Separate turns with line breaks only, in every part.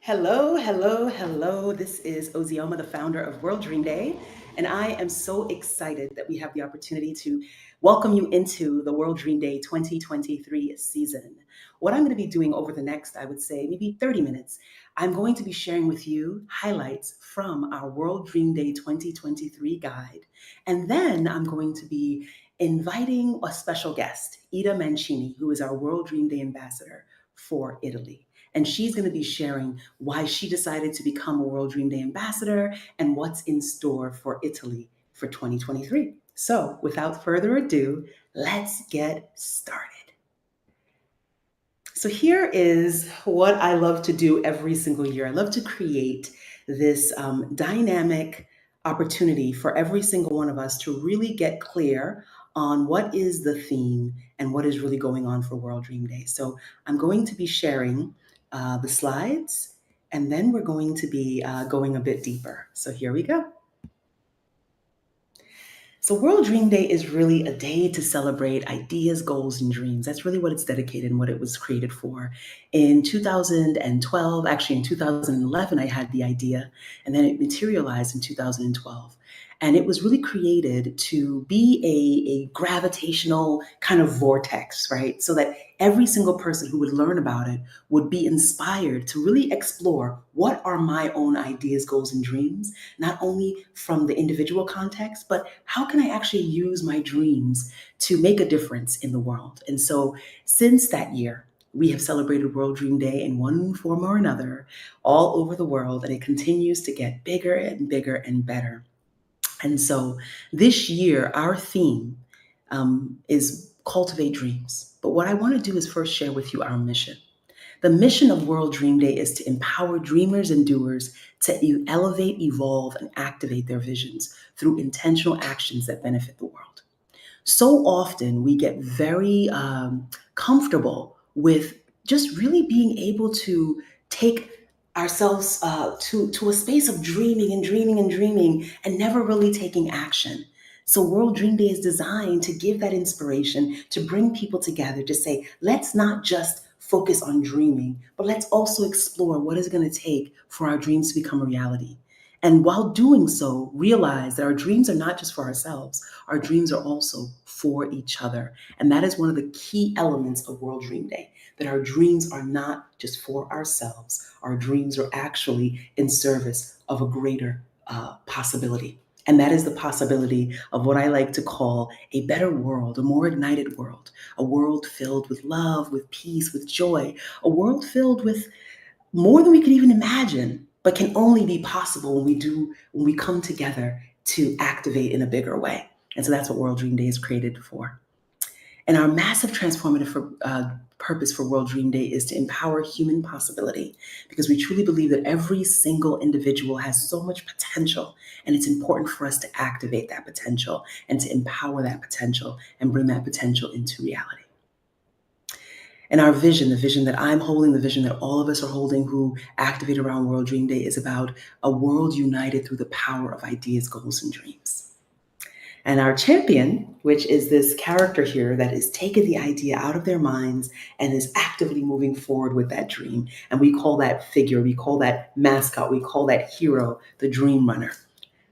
Hello, hello, hello. This is Ozioma, the founder of World Dream Day, and I am so excited that we have the opportunity to welcome you into the World Dream Day 2023 season. What I'm going to be doing over the next, I would say, maybe 30 minutes, I'm going to be sharing with you highlights from our World Dream Day 2023 guide. And then I'm going to be inviting a special guest, Ida Mancini, who is our World Dream Day ambassador for Italy. And she's going to be sharing why she decided to become a World Dream Day ambassador and what's in store for Italy for 2023. So, without further ado, let's get started. So, here is what I love to do every single year. I love to create this dynamic opportunity for every single one of us to really get clear on what is the theme and what is really going on for World Dream Day. So, I'm going to be sharing the slides, and then we're going to be going a bit deeper. So here we go. So World Dream Day is really a day to celebrate ideas, goals, and dreams. That's really what it's dedicated and what it was created for. In 2012, actually in 2011, I had the idea, and then it materialized in 2012. And it was really created to be a gravitational kind of vortex, right? So that every single person who would learn about it would be inspired to really explore what are my own ideas, goals, and dreams, not only from the individual context, but how can I actually use my dreams to make a difference in the world? And so since that year, we have celebrated World Dream Day in one form or another all over the world, and it continues to get bigger and bigger and better. And so this year, our theme is cultivate dreams. But what I want to do is first share with you our mission. The mission of World Dream Day is to empower dreamers and doers to elevate, evolve, and activate their visions through intentional actions that benefit the world. So often we get very comfortable with just really being able to take ourselves to a space of dreaming and dreaming and dreaming and never really taking action. So World Dream Day is designed to give that inspiration, to bring people together, to say, let's not just focus on dreaming, but let's also explore what is going to take for our dreams to become a reality. And while doing so, realize that our dreams are not just for ourselves, our dreams are also for each other. And that is one of the key elements of World Dream Day, that our dreams are not just for ourselves. Our dreams are actually in service of a greater possibility. And that is the possibility of what I like to call a better world, a more ignited world, a world filled with love, with peace, with joy, a world filled with more than we could even imagine, but can only be possible when we come together to activate in a bigger way. And so that's what World Dream Day is created for. And our massive transformative purpose for World Dream Day is to empower human possibility, because we truly believe that every single individual has so much potential, and it's important for us to activate that potential and to empower that potential and bring that potential into reality. And our vision, the vision that I'm holding, the vision that all of us are holding who activate around World Dream Day, is about a world united through the power of ideas, goals, and dreams. And our champion, which is this character here that is taking the idea out of their minds and is actively moving forward with that dream. And we call that figure, we call that mascot, we call that hero, the dream runner.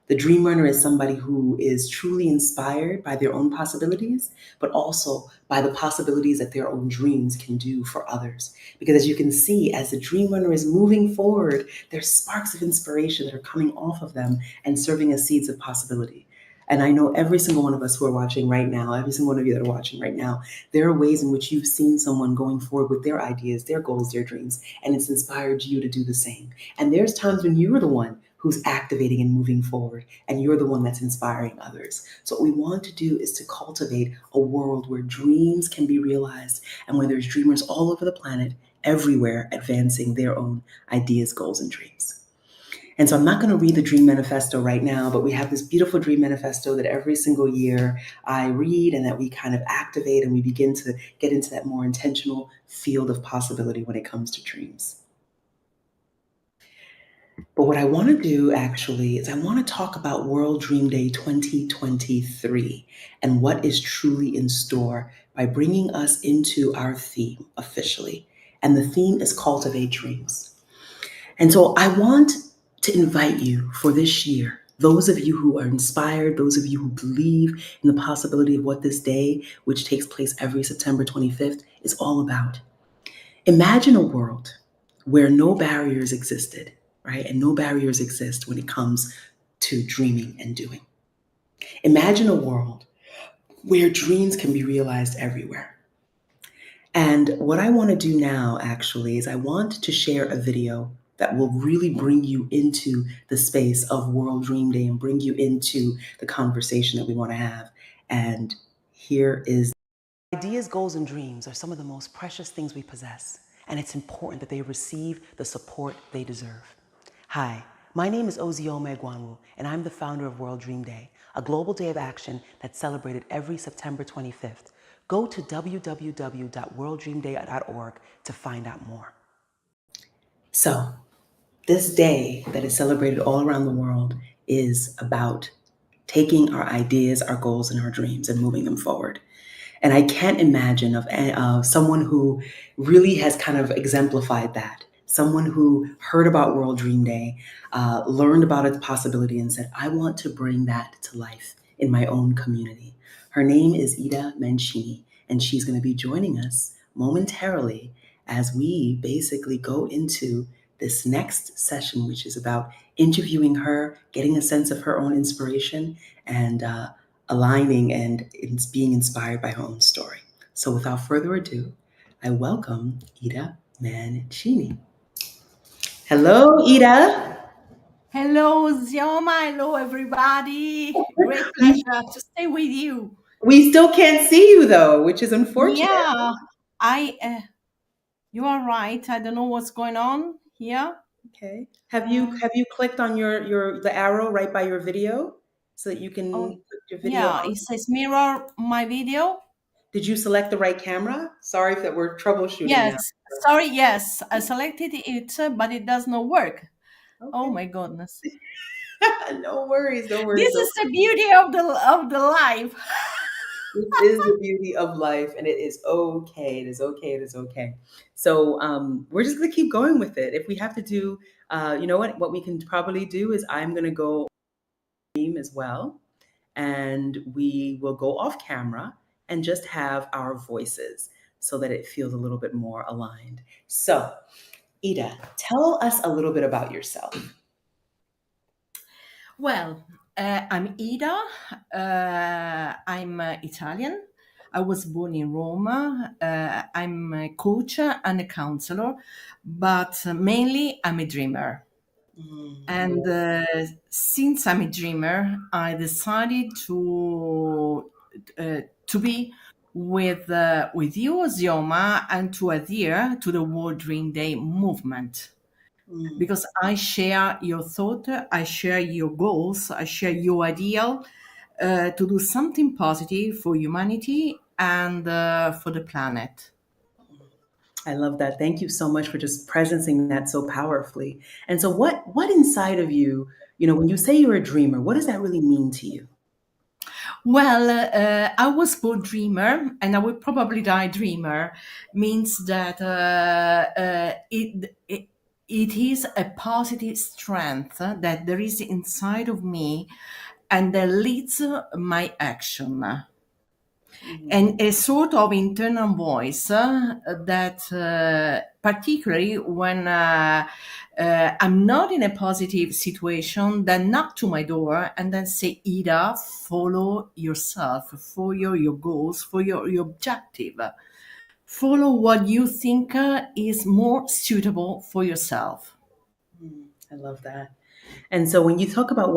The dream runner is somebody who is truly inspired by their own possibilities, but also by the possibilities that their own dreams can do for others. Because as you can see, as the dream runner is moving forward, there's sparks of inspiration that are coming off of them and serving as seeds of possibility. And I know every single one of us who are watching right now, every single one of you that are watching right now, there are ways in which you've seen someone going forward with their ideas, their goals, their dreams, and it's inspired you to do the same. And there's times when you're the one who's activating and moving forward, and you're the one that's inspiring others. So what we want to do is to cultivate a world where dreams can be realized and where there's dreamers all over the planet, everywhere, advancing their own ideas, goals, and dreams. And so I'm not going to read the Dream Manifesto right now, but we have this beautiful Dream Manifesto that every single year I read and that we kind of activate, and we begin to get into that more intentional field of possibility when it comes to dreams. But what I want to do actually is I want to talk about World Dream Day 2023 and what is truly in store by bringing us into our theme officially. And the theme is Cultivate Dreams. And so I want to invite you for this year, those of you who are inspired, those of you who believe in the possibility of what this day, which takes place every September 25th, is all about. Imagine a world where no barriers existed, right? And no barriers exist when it comes to dreaming and doing. Imagine a world where dreams can be realized everywhere. And what I want to do now, actually, is I want to share a video that will really bring you into the space of World Dream Day and bring you into the conversation that we want to have. And here is ideas, goals, and dreams are some of the most precious things we possess, and it's important that they receive the support they deserve. Hi, my name is Ozioma Egwuonwu, and I'm the founder of World Dream Day, a global day of action that's celebrated every September 25th. Go to www.worlddreamday.org to find out more. So, this day that is celebrated all around the world is about taking our ideas, our goals, and our dreams and moving them forward. And I can't imagine of someone who really has kind of exemplified that. Someone who heard about World Dream Day, learned about its possibility, and said, I want to bring that to life in my own community. Her name is Ida Mancini, and she's going to be joining us momentarily as we basically go into this next session, which is about interviewing her, getting a sense of her own inspiration, and aligning and being inspired by her own story. So without further ado, I welcome Ida Mancini. Hello, Ida.
Hello, Ozioma. Hello, everybody. Great pleasure to stay with you.
We still can't see you though, which is unfortunate.
Yeah, you are right. I don't know what's going on here.
Okay. Have you clicked on the arrow right by your video so that you can
Oh,
put your video
yeah,
on?
it says mirror my video.
Did you select the right camera? Sorry if that we're troubleshooting
Yes,
now.
sorry, yes, I selected it, but it does not work. Oh
Okay.
my goodness.
No worries, no worries.
This is the beauty of the life.
This is the beauty of life, and it is okay. It is okay. It is okay. So we're just gonna keep going with it. If we have to do, you know what? What we can probably do is I'm gonna go stream as well, and we will go off camera and just have our voices so that it feels a little bit more aligned. So, Ida, tell us a little bit about yourself.
Well, I'm Ida. I'm Italian. I was born in Rome. I'm a coach and a counselor, but mainly I'm a dreamer. And since I'm a dreamer, I decided to be with you, Ozioma, and to adhere to the World Dream Day movement because I share your thought, I share your goals, I share your ideal to do something positive for humanity and for the planet.
I love that. Thank you so much for just presencing that so powerfully. And so what inside of you, when you say you're a dreamer, what does that really mean to you?
Well, I was born dreamer, and I will probably die dreamer. Means that it is a positive strength that there is inside of me, and that leads my action. And a sort of internal voice that particularly when I'm not in a positive situation, then knock to my door and then say, Ida, follow yourself, follow your goals, for your objective, follow what you think is more suitable for yourself.
I love that. And so when you talk about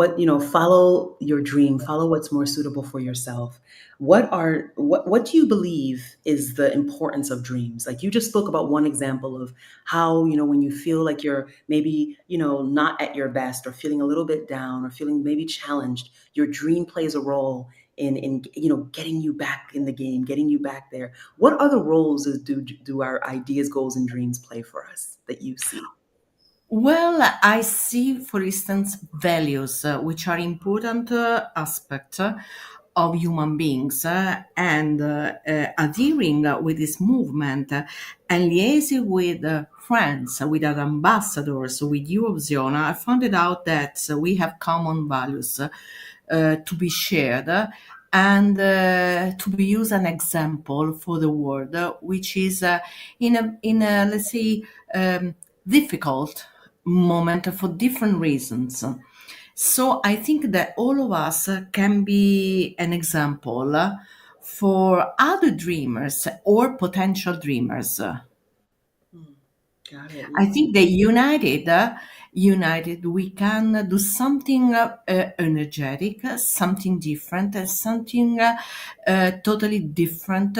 follow your dream, follow what's more suitable for yourself, what do you believe is the importance of dreams? Like you just spoke about one example of how, when you feel like you're maybe, not at your best or feeling a little bit down or feeling maybe challenged, your dream plays a role in getting you back in the game, getting you back there. What other roles do our ideas, goals, and dreams play for us that you see?
Well, I see, for instance, values, which are important aspect. of human beings and adhering with this movement and liaising with friends, with other ambassadors, with you, Oziona, I found it out that we have common values to be shared and to be used an example for the world, which is in a let's say difficult moment for different reasons. So I think that all of us can be an example for other dreamers or potential dreamers.
Got it.
I think that united, we can do something energetic, something different, something totally different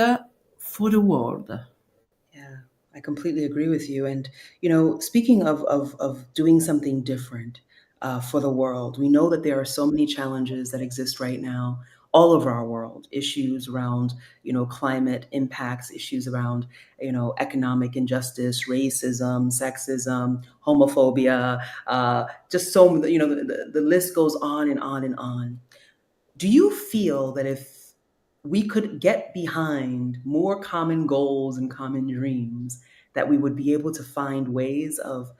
for the world.
Yeah, I completely agree with you. And speaking of doing something different for the world, we know that there are so many challenges that exist right now all over our world. Issues around climate impacts, issues around economic injustice, racism, sexism, homophobia. Just so the list goes on and on and on. Do you feel that if we could get behind more common goals and common dreams, that we would be able to find ways of,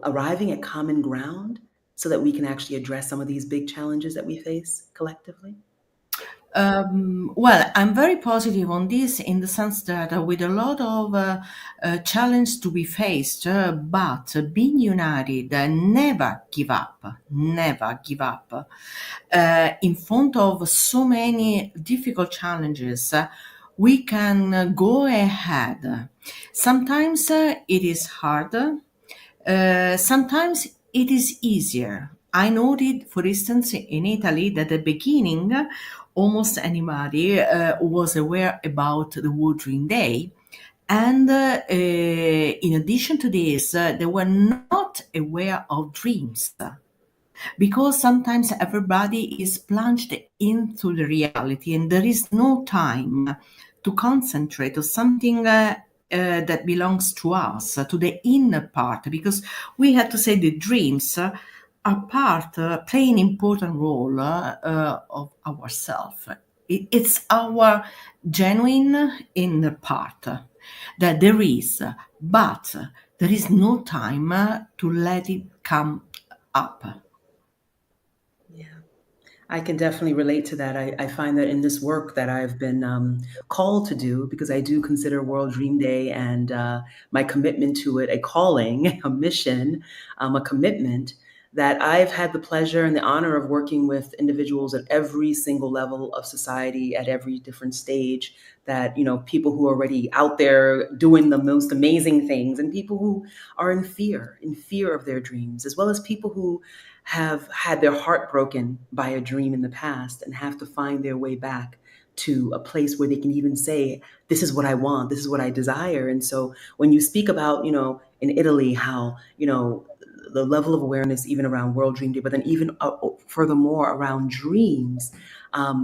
arriving at common ground so that we can actually address some of these big challenges that we face collectively?
Well, I'm very positive on this in the sense that with a lot of challenge to be faced, but being united, never give up. In front of so many difficult challenges, we can go ahead. Sometimes it is hard, sometimes it is easier. I noted, for instance, in Italy that at the beginning, almost anybody was aware about the World Dream Day. And in addition to this, they were not aware of dreams because sometimes everybody is plunged into the reality and there is no time to concentrate on something that belongs to us, to the inner part, because we have to say the dreams are part, play an important role of ourselves. It's our genuine inner part that there is, but there is no time to let it come up.
Yeah. I can definitely relate to that. I find that in this work that I've been called to do, because I do consider World Dream Day and my commitment to it a calling, a mission, a commitment, that I've had the pleasure and the honor of working with individuals at every single level of society, at every different stage, that, people who are already out there doing the most amazing things, and people who are in fear of their dreams, as well as people who have had their heart broken by a dream in the past and have to find their way back to a place where they can even say, this is what I want, this is what I desire. And so when you speak about, in Italy, how, the level of awareness even around World Dream Day, but then even furthermore around dreams,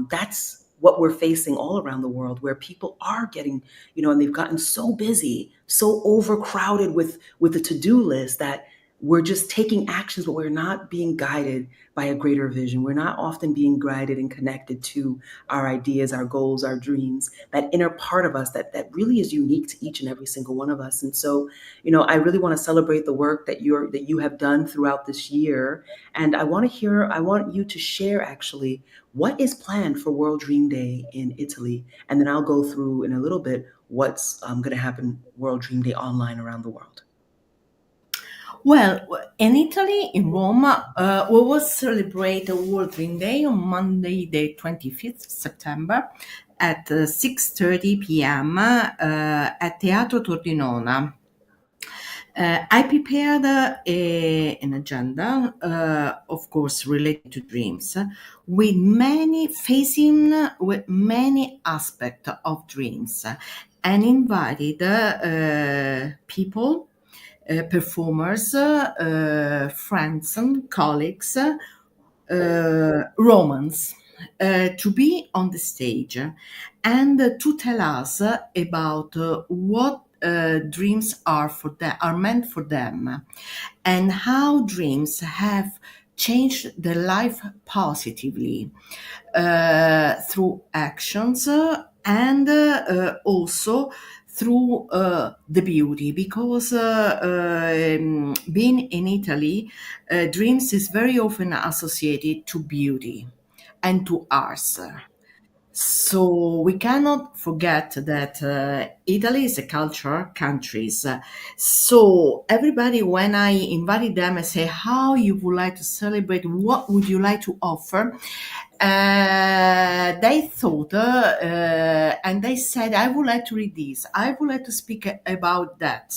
that's what we're facing all around the world, where people are getting, and they've gotten so busy, so overcrowded with the to-do list, that we're just taking actions, but we're not being guided by a greater vision. We're not often being guided and connected to our ideas, our goals, our dreams, that inner part of us that really is unique to each and every single one of us. And so, I really want to celebrate the work that you have done throughout this year. And I want you to share actually what is planned for World Dream Day in Italy. And then I'll go through in a little bit what's going to happen World Dream Day online around the world.
Well, in Italy, in Rome, we will celebrate World Dream Day on Monday, the 25th September at 6:30 p.m. At Teatro Tordinona. I prepared an agenda, of course, related to dreams, with many aspects of dreams, and invited people, performers, friends, and colleagues, Romans, to be on the stage and to tell us about what dreams are meant for them, and how dreams have change their life positively through actions and also through the beauty, because being in Italy, dreams is very often associated to beauty and to arts. So we cannot forget that Italy is a cultural country. So everybody, when I invited them and say how you would like to celebrate, what would you like to offer, they thought and they said, I would like to read this, I would like to speak about that.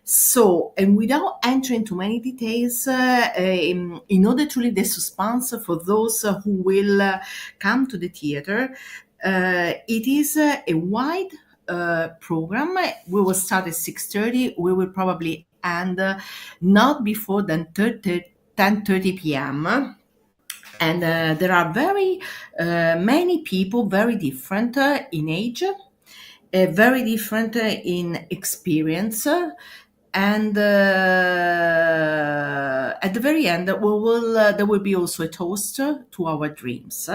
So, and without entering too many details, in order to leave the suspense for those who will come to the theater, it is a wide program. We will start at 6:30. We will probably end not before than 10:30 p.m. And there are very many people, very different in age, very different in experience. And at the very end, there will be also a toast to our dreams.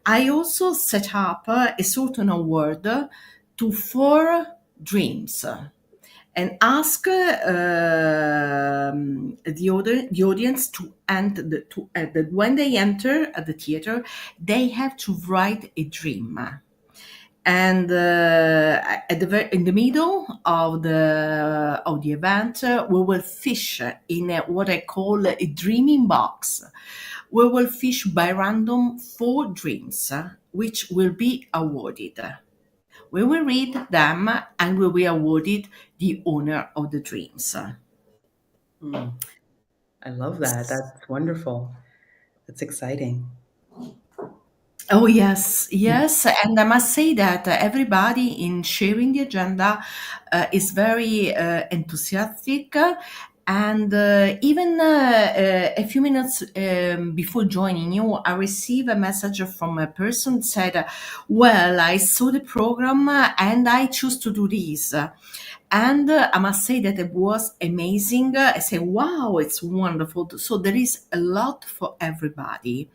I also set up a certain award to 4 dreams and ask the audience to enter that when they enter at the theater, they have to write a dream. And in the middle of the event, we will fish in what I call a dreaming box. We will fish by random 4 dreams, which will be awarded. We will read them and we will be awarded the owner of the dreams.
Mm, I love that. That's wonderful. That's exciting.
Oh, yes, yes. And I must say that everybody in sharing the agenda is very enthusiastic. And even a few minutes before joining you, I received a message from a person who said, well, I saw the program and I choose to do this. And I must say that it was amazing. I say, wow, it's wonderful. So there is a lot for everybody.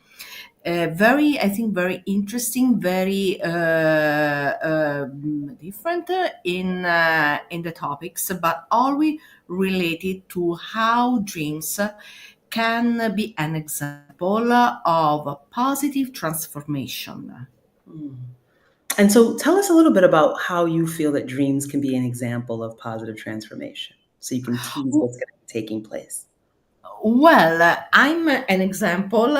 Very, I think, very interesting, very different in the topics, but always related to how dreams can be an example of positive transformation.
Mm. And so tell us a little bit about how you feel that dreams can be an example of positive transformation, so you can tease what's going to be taking place.
Well, I'm an example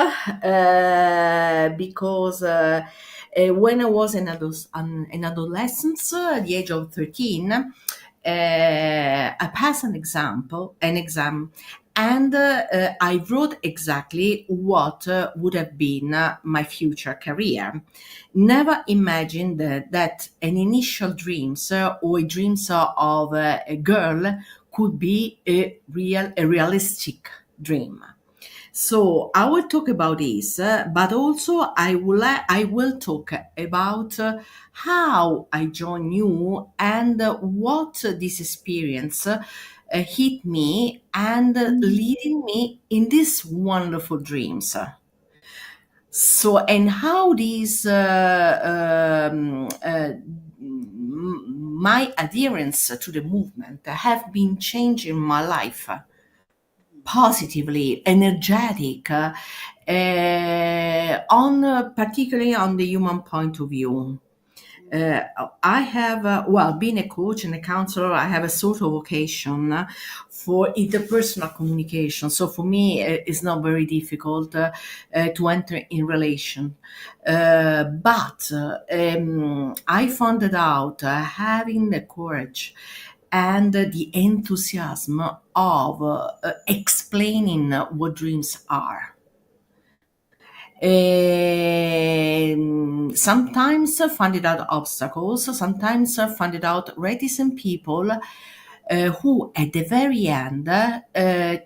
because when I was an adolescent, at the age of 13, I passed an exam, and I wrote exactly what would have been my future career. Never imagined that an initial dreams or dreams of a girl could be a realistic dream. So I will talk about this, but also I will talk about how I joined you and what this experience hit me and leading me in these wonderful dreams. So, and how these my adherence to the movement have been changing my life positively, energetic, on particularly on the human point of view. I have, well, being a coach and a counselor, I have a sort of vocation for interpersonal communication. So for me, it's not very difficult to enter in relation. But I found it out having the courage and the enthusiasm of explaining what dreams are. Sometimes finding out obstacles, sometimes finding out reticent people who at the very end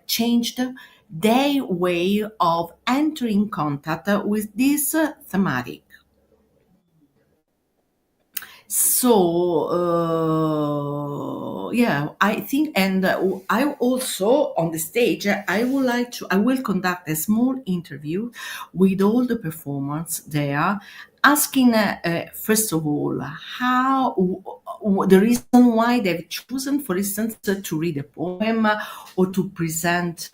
changed their way of entering contact with this thematic. So yeah, I think, and I also on the stage, I will conduct a small interview with all the performers there, asking first of all how the reason why they've chosen, for instance, to read a poem or to present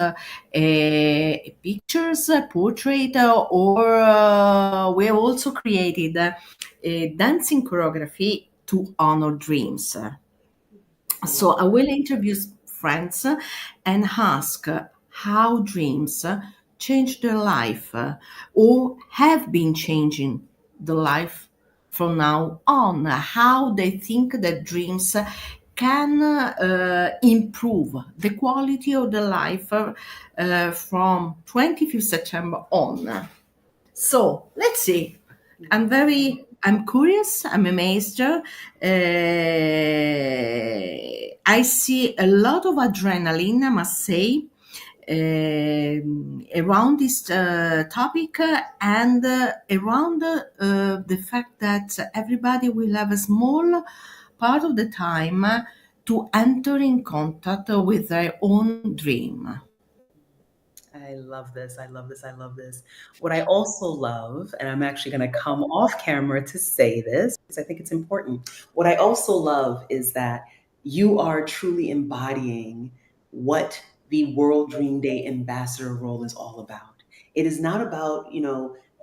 pictures, a portrait, or we have also created a dancing choreography to honor dreams. So I will interview friends and ask how dreams change their life or have been changing the life from now on, how they think that dreams can improve the quality of the life from 25th September on. So let's see. I'm curious, I'm amazed. I see a lot of adrenaline, I must say, around this topic and around the fact that everybody will have a small part of the time to enter in contact with their own dream.
I love this. I love this. I love this. What I also love, and I'm actually going to come off camera to say this because I think it's important. What I also love is that you are truly embodying what the World Dream Day ambassador role is all about. It is not about,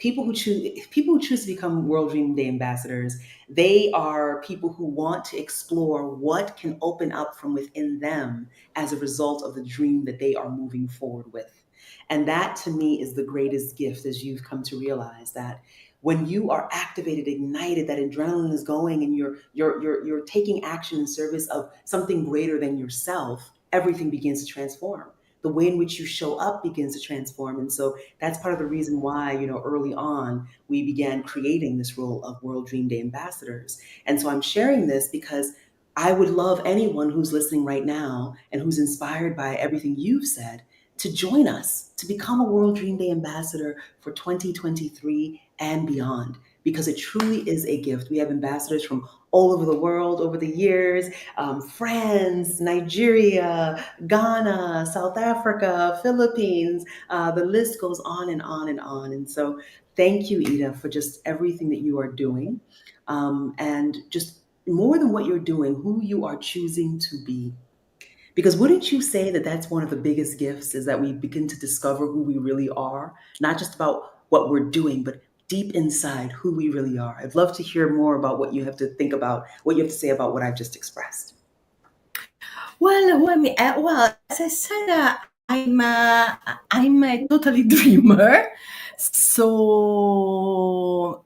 people who choose to become World Dream Day ambassadors. They are people who want to explore what can open up from within them as a result of the dream that they are moving forward with. And that to me is the greatest gift, as you've come to realize that when you are activated, ignited, that adrenaline is going and you're taking action in service of something greater than yourself, everything begins to transform. The way in which you show up begins to transform. And so that's part of the reason why, early on, we began creating this role of World Dream Day ambassadors. And so I'm sharing this because I would love anyone who's listening right now and who's inspired by everything you've said to join us to become a World Dream Day ambassador for 2023 and beyond, because it truly is a gift. We have ambassadors from all over the world over the years, France, Nigeria, Ghana, South Africa, Philippines. The list goes on and on and on. And so thank you, Ida, for just everything that you are doing. And just more than what you're doing, who you are choosing to be. Because wouldn't you say that that's one of the biggest gifts is that we begin to discover who we really are, not just about what we're doing, but deep inside who we really are. I'd love to hear more about what you have to think about, what you have to say about what I've just expressed.
As I said, I'm a totally dreamer, so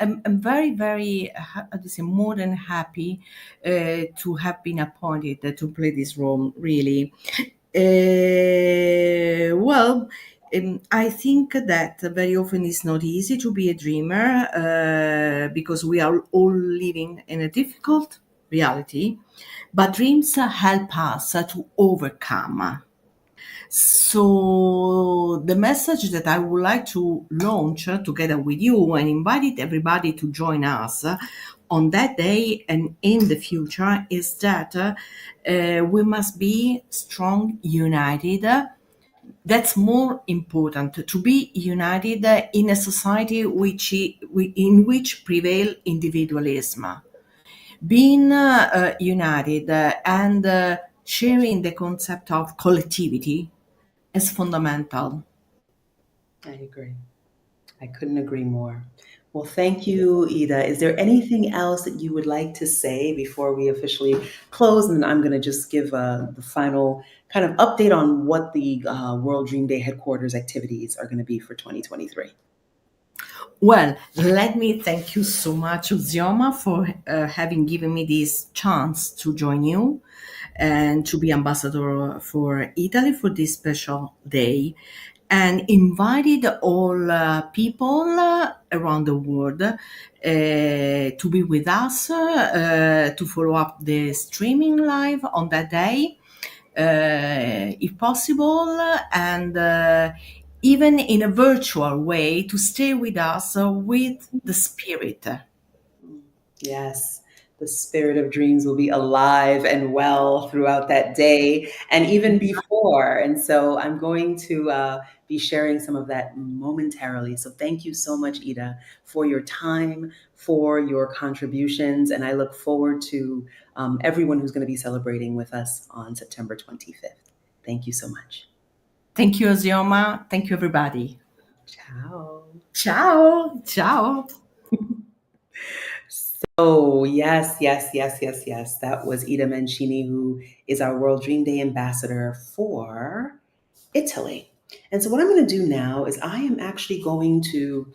I'm very, very, how to say, more than happy to have been appointed to play this role. Really, I think that very often it's not easy to be a dreamer because we are all living in a difficult reality, but dreams help us to overcome. So the message that I would like to launch together with you and invite everybody to join us on that day and in the future is that we must be strong, united. That's more important, to be united in a society in which prevail individualism. Being united and sharing the concept of collectivity is fundamental.
I agree. I couldn't agree more. Well, thank you, Ida. Is there anything else that you would like to say before we officially close? And I'm going to just give the final kind of update on what the World Dream Day headquarters activities are going to be for 2023.
Well, let me thank you so much, Ozioma, for having given me this chance to join you and to be ambassador for Italy for this special day, and invited all people around the world to be with us, to follow up the streaming live on that day, if possible, and even in a virtual way to stay with us with the spirit.
Yes. the spirit of dreams will be alive and well throughout that day and even before. And so I'm going to be sharing some of that momentarily. So thank you so much, Ida, for your time, for your contributions. And I look forward to everyone who's going to be celebrating with us on September 25th. Thank you so much.
Thank you, Ozioma. Thank you, everybody.
Ciao.
Ciao. Ciao.
So, yes, yes, yes, yes, yes. That was Ida Mancini, who is our World Dream Day ambassador for Italy. And so, what I'm going to do now is I am actually going to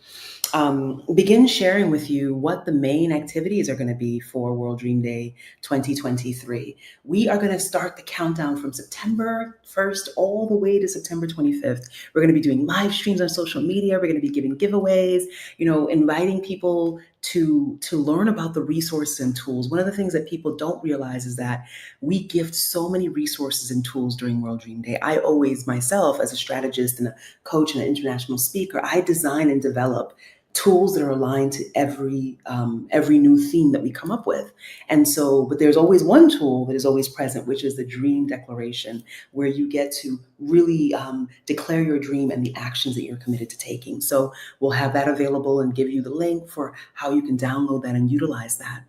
begin sharing with you what the main activities are going to be for World Dream Day 2023. We are going to start the countdown from September 1st all the way to September 25th. We're going to be doing live streams on social media. We're going to be giving giveaways, inviting people to learn about the resources and tools. One of the things that people don't realize is that we gift so many resources and tools during World Dream Day. I always myself, as a strategist and a coach and an international speaker, I design and develop tools that are aligned to every new theme that we come up with. And so, but there's always one tool that is always present, which is the dream declaration, where you get to really declare your dream and the actions that you're committed to taking. So we'll have that available and give you the link for how you can download that and utilize that.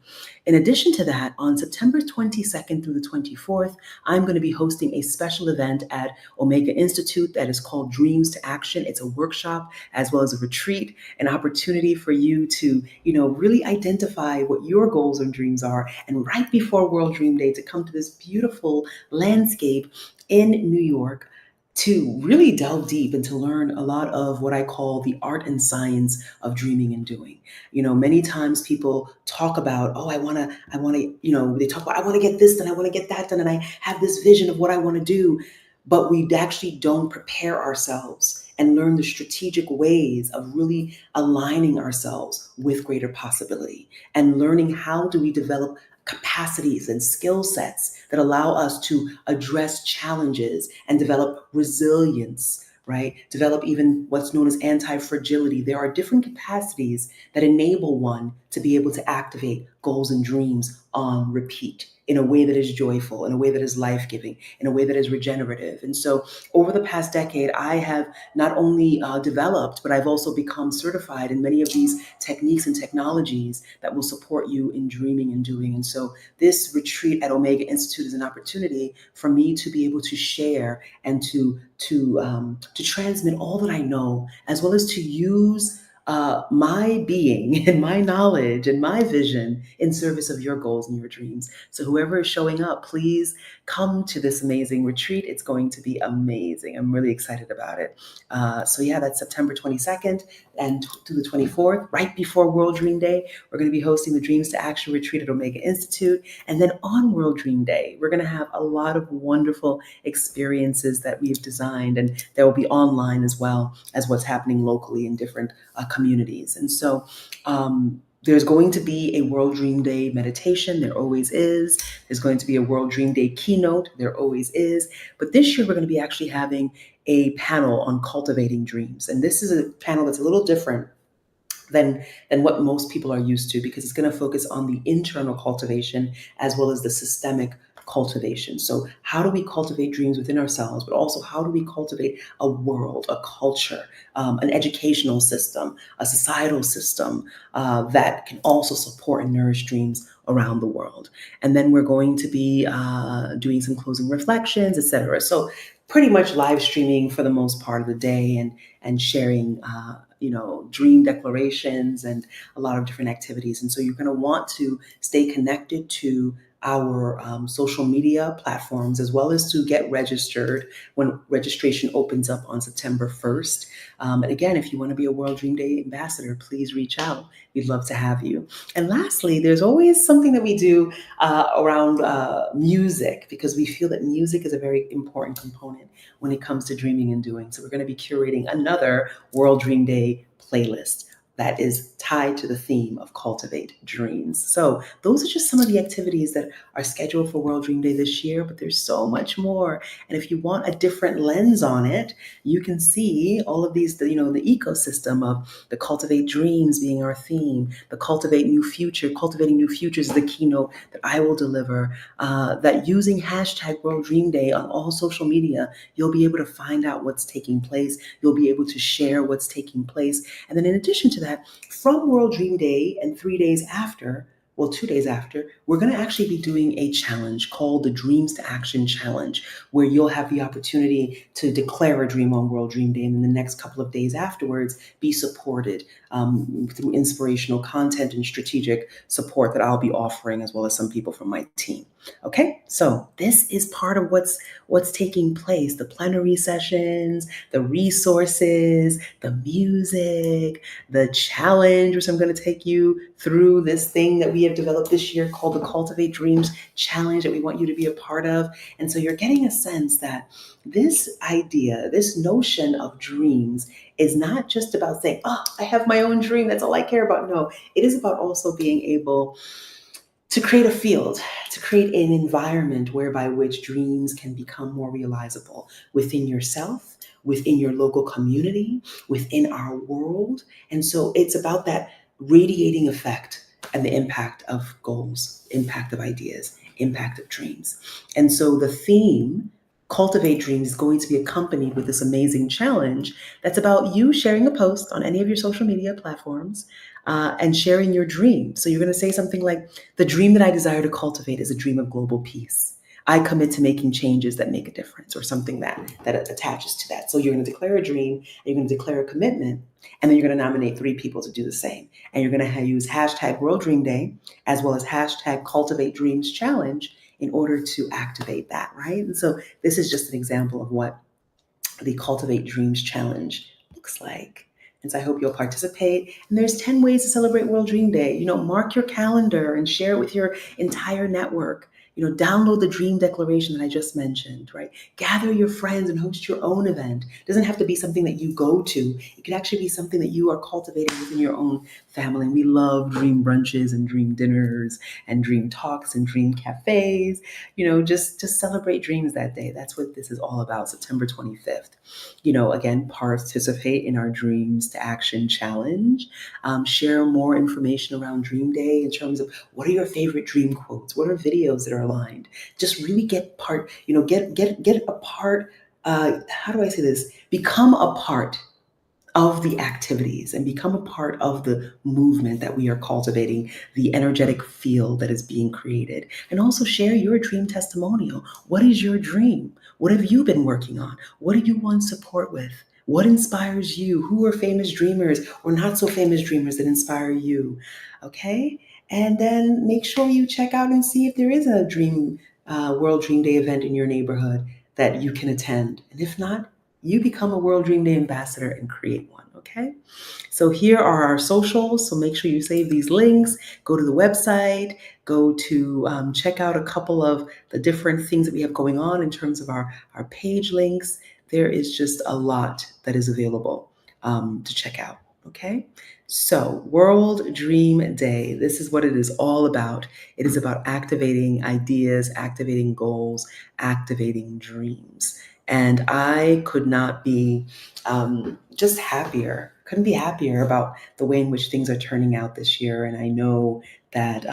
In addition to that, on September 22nd through the 24th, I'm going to be hosting a special event at Omega Institute that is called Dreams to Action. It's a workshop as well as a retreat, an opportunity for you to, really identify what your goals and dreams are. And right before World Dream Day, to come to this beautiful landscape in New York to really delve deep and to learn a lot of what I call the art and science of dreaming and doing. Many times people talk about, oh, I want to, they talk about, I want to get this done, I want to get that done, and I have this vision of what I want to do. But we actually don't prepare ourselves and learn the strategic ways of really aligning ourselves with greater possibility and learning how do we develop capacities and skill sets that allow us to address challenges and develop resilience, right? Develop even what's known as anti-fragility. There are different capacities that enable one to be able to activate goals and dreams on repeat in a way that is joyful, in a way that is life-giving, in a way that is regenerative. And so over the past decade, I have not only developed, but I've also become certified in many of these techniques and technologies that will support you in dreaming and doing. And so this retreat at Omega Institute is an opportunity for me to be able to share and to transmit all that I know, as well as to use my being and my knowledge and my vision in service of your goals and your dreams. So whoever is showing up, please come to this amazing retreat. It's going to be amazing. I'm really excited about it. So yeah, that's September 22nd and to the 24th, right before World Dream Day. We're going to be hosting the Dreams to Action retreat at Omega Institute. And then on World Dream Day, we're going to have a lot of wonderful experiences that we've designed, and there will be online as well as what's happening locally in different communities. And so there's going to be a World Dream Day meditation. There always is. There's going to be a World Dream Day keynote. There always is. But this year, we're going to be actually having a panel on cultivating dreams. And this is a panel that's a little different than what most people are used to, because it's going to focus on the internal cultivation as well as the systemic cultivation. So how do we cultivate dreams within ourselves, but also how do we cultivate a world, a culture, an educational system, a societal system that can also support and nourish dreams around the world. And then we're going to be doing some closing reflections, etc. So pretty much live streaming for the most part of the day and sharing dream declarations and a lot of different activities. And so you're going to want to stay connected to our social media platforms, as well as to get registered when registration opens up on September 1st. And again, if you want to be a World Dream Day ambassador, please reach out. We'd love to have you. And lastly, there's always something that we do around music, because we feel that music is a very important component when it comes to dreaming and doing. So we're going to be curating another World Dream Day playlist that is tied to the theme of Cultivate Dreams. So those are just some of the activities that are scheduled for World Dream Day this year, but there's so much more. And if you want a different lens on it, you can see all of these, the ecosystem of the Cultivate Dreams being our theme, the Cultivate New Future, Cultivating New Futures is the keynote that I will deliver, that using hashtag World Dream Day on all social media, you'll be able to find out what's taking place. You'll be able to share what's taking place. And then in addition to that, from World Dream Day and 3 days after, well, 2 days after, we're going to actually be doing a challenge called the Dreams to Action Challenge, where you'll have the opportunity to declare a dream on World Dream Day, and in the next couple of days afterwards, be supported through inspirational content and strategic support that I'll be offering, as well as some people from my team. Okay, so this is part of what's taking place: the plenary sessions, the resources, the music, the challenge, which I'm going to take you through this thing that we have developed this year called the Cultivate Dreams Challenge that we want you to be a part of. And so you're getting a sense that this idea, this notion of dreams is not just about saying, oh, I have my own dream, that's all I care about. No, it is about also being able to create a field, to create an environment whereby which dreams can become more realizable within yourself, within your local community, within our world. And so it's about that radiating effect and the impact of goals, impact of ideas, impact of dreams. And so the theme, Cultivate Dreams, is going to be accompanied with this amazing challenge that's about you sharing a post on any of your social media platforms and sharing your dream. So you're going to say something like, the dream that I desire to cultivate is a dream of global peace. I commit to making changes that make a difference, or something that attaches to that. So you're going to declare a dream, and you're going to declare a commitment, and then you're going to nominate 3 people to do the same. And you're going to use hashtag World Dream Day, as well as hashtag Cultivate Dreams Challenge, in order to activate that, right? And so this is just an example of what the Cultivate Dreams Challenge looks like. And so I hope you'll participate. And there's 10 ways to celebrate World Dream Day. Mark your calendar and share it with your entire network. Download the dream declaration that I just mentioned, right? Gather your friends and host your own event. It doesn't have to be something that you go to. It could actually be something that you are cultivating within your own family. And we love dream brunches and dream dinners and dream talks and dream cafes, just to celebrate dreams that day. That's what this is all about, September 25th. Again, participate in our Dreams to Action Challenge. Share more information around Dream Day in terms of what are your favorite dream quotes? What are videos that are aligned? Just really get a part, how do I say this? Become a part of the activities and become a part of the movement that we are cultivating, the energetic field that is being created. And also share your dream testimonial. What is your dream? What have you been working on? What do you want support with? What inspires you? Who are famous dreamers or not so famous dreamers that inspire you? Okay? And then make sure you check out and see if there is a World Dream Day event in your neighborhood that you can attend. And if not, you become a World Dream Day ambassador and create one, okay? So here are our socials. So make sure you save these links, go to the website, go to check out a couple of the different things that we have going on in terms of our page links. There is just a lot that is available to check out, okay? So World Dream Day, this is what it is all about. It is about activating ideas, activating goals, activating dreams. And I could not be just happier, couldn't be happier about the way in which things are turning out this year. And I know that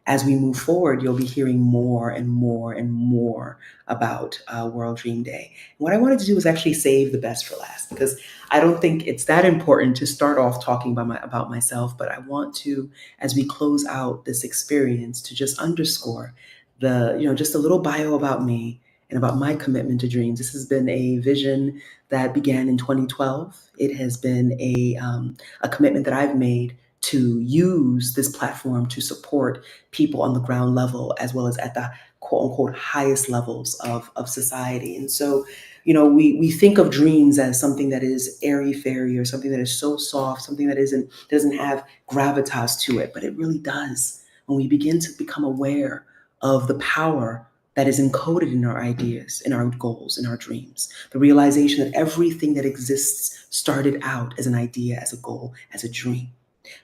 as we move forward, you'll be hearing more and more and more about World Dream Day. And what I wanted to do was actually save the best for last, because I don't think it's that important to start off talking about myself, but I want to, as we close out this experience, to just underscore just a little bio about me and about my commitment to dreams. This has been a vision that began in 2012. It has been a commitment that I've made to use this platform to support people on the ground level, as well as at the quote unquote highest levels of society. And so, we think of dreams as something that is airy-fairy, or something that is so soft, something that doesn't have gravitas to it, but it really does. When we begin to become aware of the power that is encoded in our ideas, in our goals, in our dreams. The realization that everything that exists started out as an idea, as a goal, as a dream.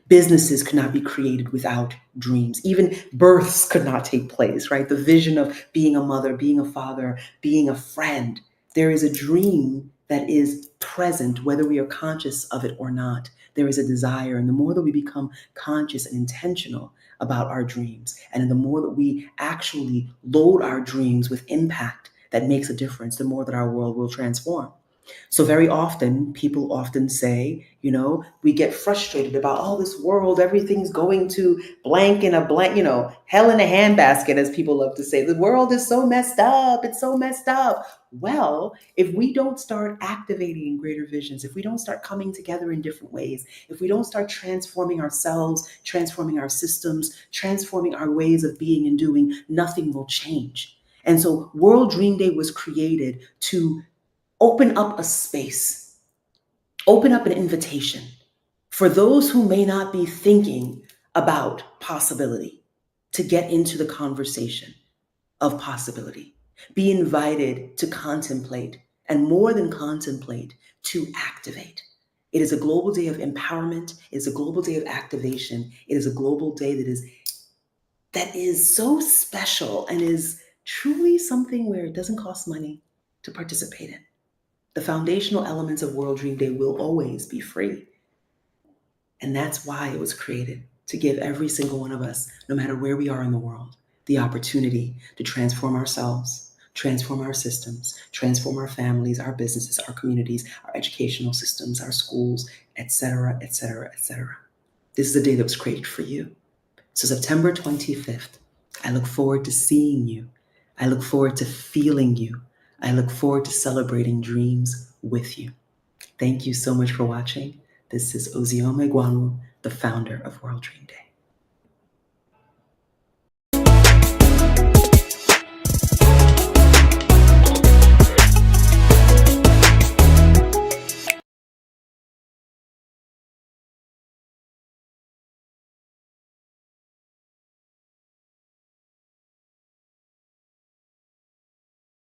Businesses could not be created without dreams. Even births could not take place, right? The vision of being a mother, being a father, being a friend. There is a dream that is present, whether we are conscious of it or not. There is a desire. And the more that we become conscious and intentional about our dreams, and the more that we actually load our dreams with impact that makes a difference, the more that our world will transform. So very often, people often say, we get frustrated about, oh, this world, everything's going to blank in a blank, hell in a handbasket, as people love to say. The world is so messed up. It's so messed up. Well, if we don't start activating greater visions, if we don't start coming together in different ways, if we don't start transforming ourselves, transforming our systems, transforming our ways of being and doing, nothing will change. And so World Dream Day was created to open up a space, open up an invitation for those who may not be thinking about possibility to get into the conversation of possibility. Be invited to contemplate, and more than contemplate, to activate. It is a global day of empowerment. It is a global day of activation. It is a global day that is so special and is truly something where it doesn't cost money to participate in. The foundational elements of World Dream Day will always be free. And that's why it was created, to give every single one of us, no matter where we are in the world, the opportunity to transform ourselves, transform our systems, transform our families, our businesses, our communities, our educational systems, our schools, etc., etc., etc. This is a day that was created for you. So September 25th, I look forward to seeing you. I look forward to feeling you. I look forward to celebrating dreams with you. Thank you so much for watching. This is Ozioma Egwuonwu, the founder of World Dream Day.